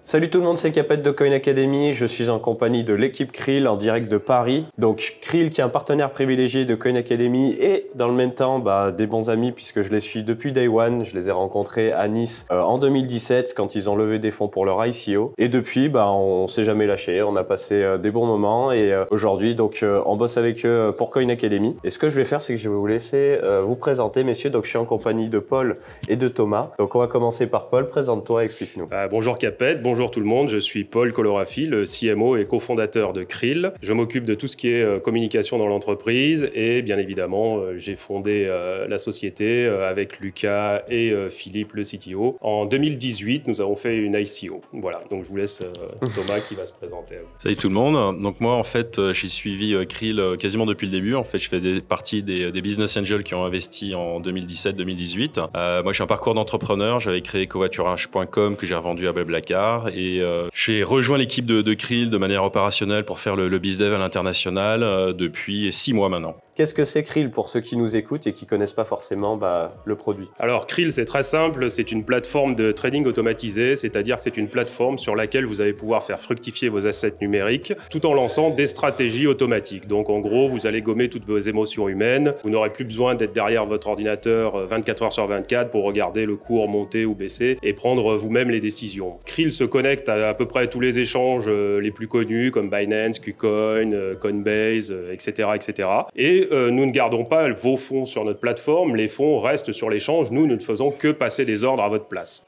Salut tout le monde, c'est Capet de Coin Academy. Je suis en compagnie de l'équipe Krill en direct de Paris. Donc Krill qui est un partenaire privilégié de Coin Academy et dans le même temps des bons amis puisque je les suis depuis Day One. Je les ai rencontrés à Nice en 2017 quand ils ont levé des fonds pour leur ICO. Et depuis, on s'est jamais lâché. On a passé des bons moments et aujourd'hui on bosse avec eux pour Coin Academy. Et ce que je vais faire, c'est que je vais vous laisser vous présenter, messieurs. Donc je suis en compagnie de Paul et de Thomas. Donc on va commencer par Paul. Présente-toi, explique-nous. Bonjour Capet, bonjour tout le monde, je suis Paul Colorafi, le CMO et cofondateur de Krill. Je m'occupe de tout ce qui est communication dans l'entreprise et bien évidemment j'ai fondé la société avec Lucas et Philippe, le CTO. En 2018, nous avons fait une ICO. Voilà, donc je vous laisse Thomas qui va se présenter. Salut tout le monde. Donc moi en fait j'ai suivi Krill quasiment depuis le début. En fait je fais partie des business angels qui ont investi en 2017-2018. Moi j'ai un parcours d'entrepreneur, j'avais créé covoiturage.com que j'ai revendu à Blablacar et j'ai rejoint l'équipe de Krill de manière opérationnelle pour faire le BizDev à l'international depuis 6 mois maintenant. Qu'est-ce que c'est Krill pour ceux qui nous écoutent et qui connaissent pas forcément le produit? Alors Krill, c'est très simple, c'est une plateforme de trading automatisé, c'est-à-dire que c'est une plateforme sur laquelle vous allez pouvoir faire fructifier vos assets numériques tout en lançant des stratégies automatiques. Donc en gros, vous allez gommer toutes vos émotions humaines, vous n'aurez plus besoin d'être derrière votre ordinateur 24 heures sur 24 pour regarder le cours monter ou baisser et prendre vous-même les décisions. Krill se connecte à peu près tous les échanges les plus connus comme Binance, KuCoin, Coinbase, etc. etc. Et nous ne gardons pas vos fonds sur notre plateforme, les fonds restent sur l'échange, nous ne faisons que passer des ordres à votre place.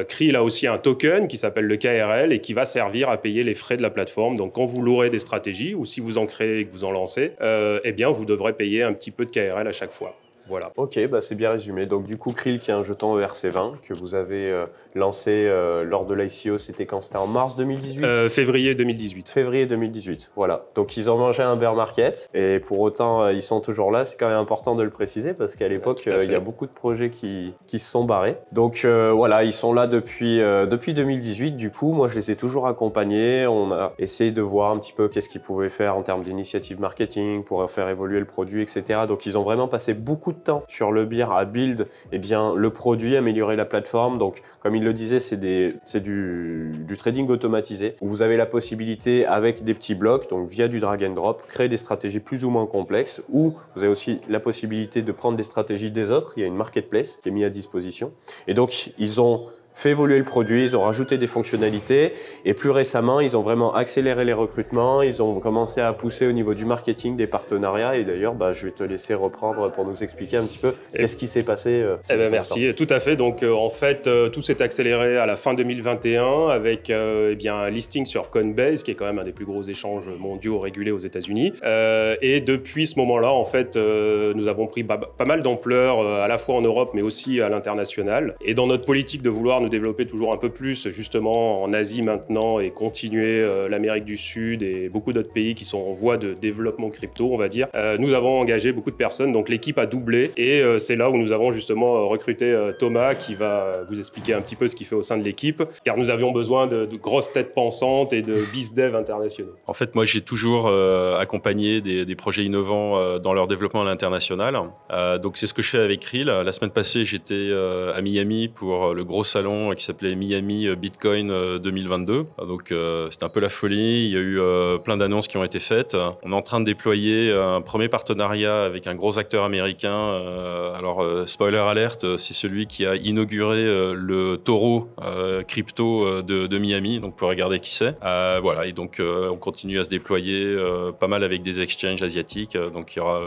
Krill a aussi un token qui s'appelle le KRL et qui va servir à payer les frais de la plateforme. Donc quand vous louerez des stratégies ou si vous en créez et que vous en lancez, eh bien vous devrez payer un petit peu de KRL à chaque fois. Voilà. Ok, c'est bien résumé. Donc du coup, Krill qui est un jeton ERC20 que vous avez lancé lors de l'ICO, c'était quand? C'était en mars 2018 Février 2018. Février 2018, voilà. Donc ils ont mangé un bear market et pour autant ils sont toujours là. C'est quand même important de le préciser parce qu'à l'époque il y a beaucoup de projets qui se sont barrés. Donc voilà, ils sont là depuis 2018. Du coup, moi je les ai toujours accompagnés. On a essayé de voir un petit peu qu'est-ce qu'ils pouvaient faire en termes d'initiatives marketing pour faire évoluer le produit, etc. Donc ils ont vraiment passé beaucoup de temps sur le beer à build le produit, améliorer la plateforme. Donc comme il le disait, c'est du trading automatisé où vous avez la possibilité avec des petits blocs, donc via du drag and drop, créer des stratégies plus ou moins complexes, ou vous avez aussi la possibilité de prendre des stratégies des autres. Il y a une marketplace qui est mise à disposition et donc ils ont fait évoluer le produit, ils ont rajouté des fonctionnalités et plus récemment, ils ont vraiment accéléré les recrutements, ils ont commencé à pousser au niveau du marketing, des partenariats et d'ailleurs, je vais te laisser reprendre pour nous expliquer un petit peu qu'est-ce qui s'est passé. Merci, tout à fait. Donc en fait, tout s'est accéléré à la fin 2021 avec un listing sur Coinbase qui est quand même un des plus gros échanges mondiaux régulés aux États-Unis. Et depuis ce moment-là, en fait, nous avons pris pas mal d'ampleur à la fois en Europe mais aussi à l'international. Et dans notre politique de vouloir nous développer toujours un peu plus justement en Asie maintenant et continuer l'Amérique du Sud et beaucoup d'autres pays qui sont en voie de développement crypto, on va dire. Nous avons engagé beaucoup de personnes, donc l'équipe a doublé et c'est là où nous avons justement recruté Thomas qui va vous expliquer un petit peu ce qu'il fait au sein de l'équipe, car nous avions besoin de grosses têtes pensantes et de bizdev internationaux. En fait, moi j'ai toujours accompagné des projets innovants dans leur développement à l'international. Donc c'est ce que je fais avec Krill. La semaine passée, j'étais à Miami pour le gros salon qui s'appelait Miami Bitcoin 2022. Donc c'était un peu la folie. Il y a eu plein d'annonces qui ont été faites. On est en train de déployer un premier partenariat avec un gros acteur américain. Spoiler alert, c'est celui qui a inauguré le taureau crypto de Miami. Donc vous pouvez regarder qui c'est. Voilà, et donc on continue à se déployer pas mal avec des exchanges asiatiques. Donc il y aura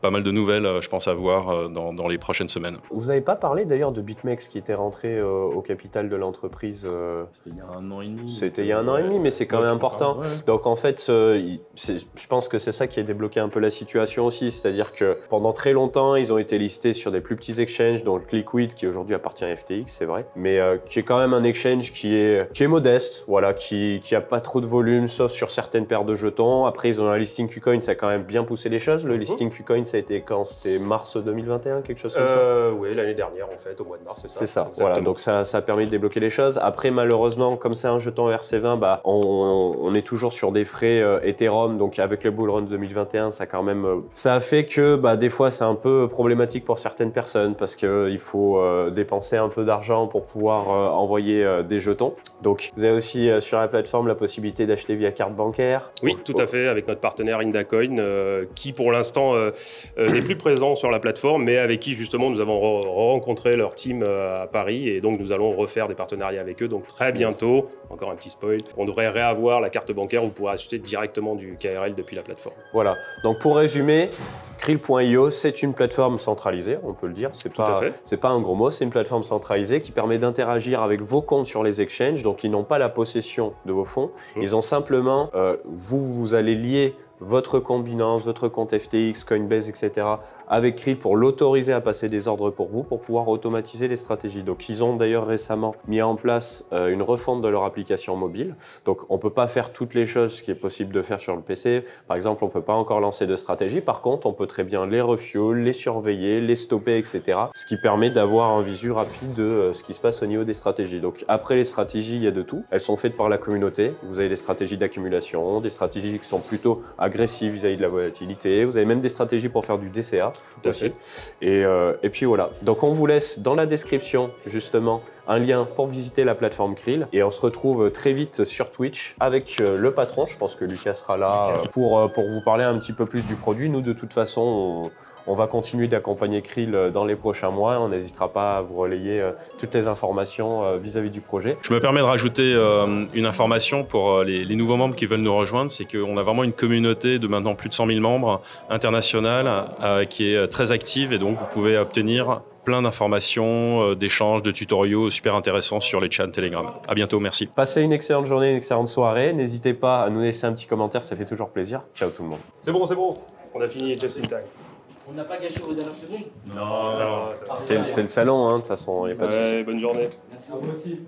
pas mal de nouvelles, je pense, à voir dans les prochaines semaines. Vous n'avez pas parlé d'ailleurs de BitMEX qui était rentré au capital de l'entreprise. C'était il y a 1 an et demi. C'était il y a 1 an et demi, mais c'est quand même important. Ouais. Donc en fait, je pense que c'est ça qui a débloqué un peu la situation aussi. C'est-à-dire que pendant très longtemps, ils ont été listés sur des plus petits exchanges, donc Liquid, qui aujourd'hui appartient à FTX, c'est vrai, mais qui est quand même un exchange qui est modeste, voilà, qui a pas trop de volume, sauf sur certaines paires de jetons. Après, ils ont un listing KuCoin, ça a quand même bien poussé les choses. Le listing KuCoin, ça a été quand? C'était mars 2021, quelque chose comme ça? Oui, l'année dernière, en fait, au mois de mars, c'est ça. C'est ça, exactement. Voilà, donc ça ça a permis de débloquer les choses. Après, malheureusement, comme c'est un jeton ERC20, bah, on est toujours sur des frais Ethereum. Donc avec le Bull Run 2021, ça a fait que bah, des fois c'est un peu problématique pour certaines personnes parce qu'il faut dépenser un peu d'argent pour pouvoir envoyer des jetons. Donc vous avez aussi sur la plateforme la possibilité d'acheter via carte bancaire. Oui, tout à fait, avec notre partenaire Indacoin, qui pour l'instant n'est plus présent sur la plateforme, mais avec qui justement nous avons rencontré leur team à Paris, et donc nous allons refaire des partenariats avec eux. Donc très bientôt, encore un petit spoil, on devrait réavoir la carte bancaire où vous pourrez acheter directement du KRL depuis la plateforme. Voilà, donc pour résumer, Krill.io, c'est une plateforme centralisée, on peut le dire, c'est pas un gros mot, c'est une plateforme centralisée qui permet d'interagir avec vos comptes sur les exchanges, donc ils n'ont pas la possession de vos fonds, ils ont simplement, vous allez lier votre compte Binance, votre compte FTX, Coinbase, etc. avec Krill pour l'autoriser à passer des ordres pour vous, pour pouvoir automatiser les stratégies. Donc ils ont d'ailleurs récemment mis en place une refonte de leur application mobile. Donc on ne peut pas faire toutes les choses qui est possible de faire sur le PC. Par exemple, on ne peut pas encore lancer de stratégie. Par contre, on peut très bien les refuel, les surveiller, les stopper, etc. Ce qui permet d'avoir un visu rapide de ce qui se passe au niveau des stratégies. Donc après les stratégies, il y a de tout. Elles sont faites par la communauté. Vous avez des stratégies d'accumulation, des stratégies qui sont plutôt agressives vis-à-vis de la volatilité. Vous avez même des stratégies pour faire du DCA aussi. Et puis voilà. Donc on vous laisse dans la description justement un lien pour visiter la plateforme Krill. Et on se retrouve très vite sur Twitch avec le patron. Je pense que Lucas sera là pour vous parler un petit peu plus du produit. Nous, de toute façon, on va continuer d'accompagner Krill dans les prochains mois. On n'hésitera pas à vous relayer toutes les informations vis-à-vis du projet. Je me permets de rajouter une information pour les nouveaux membres qui veulent nous rejoindre. C'est qu'on a vraiment une communauté de maintenant plus de 100 000 membres internationale qui est très active, et donc vous pouvez obtenir plein d'informations, d'échanges, de tutoriaux super intéressants sur les chats Telegram. À bientôt, merci. Passez une excellente journée, une excellente soirée. N'hésitez pas à nous laisser un petit commentaire, ça fait toujours plaisir. Ciao tout le monde. C'est bon, on a fini just in time. On n'a pas gâché aux dernières secondes. Non, ça va. C'est le salon, hein, de toute façon. Il n'y a pas de souci. Bonne journée. Merci à vous aussi.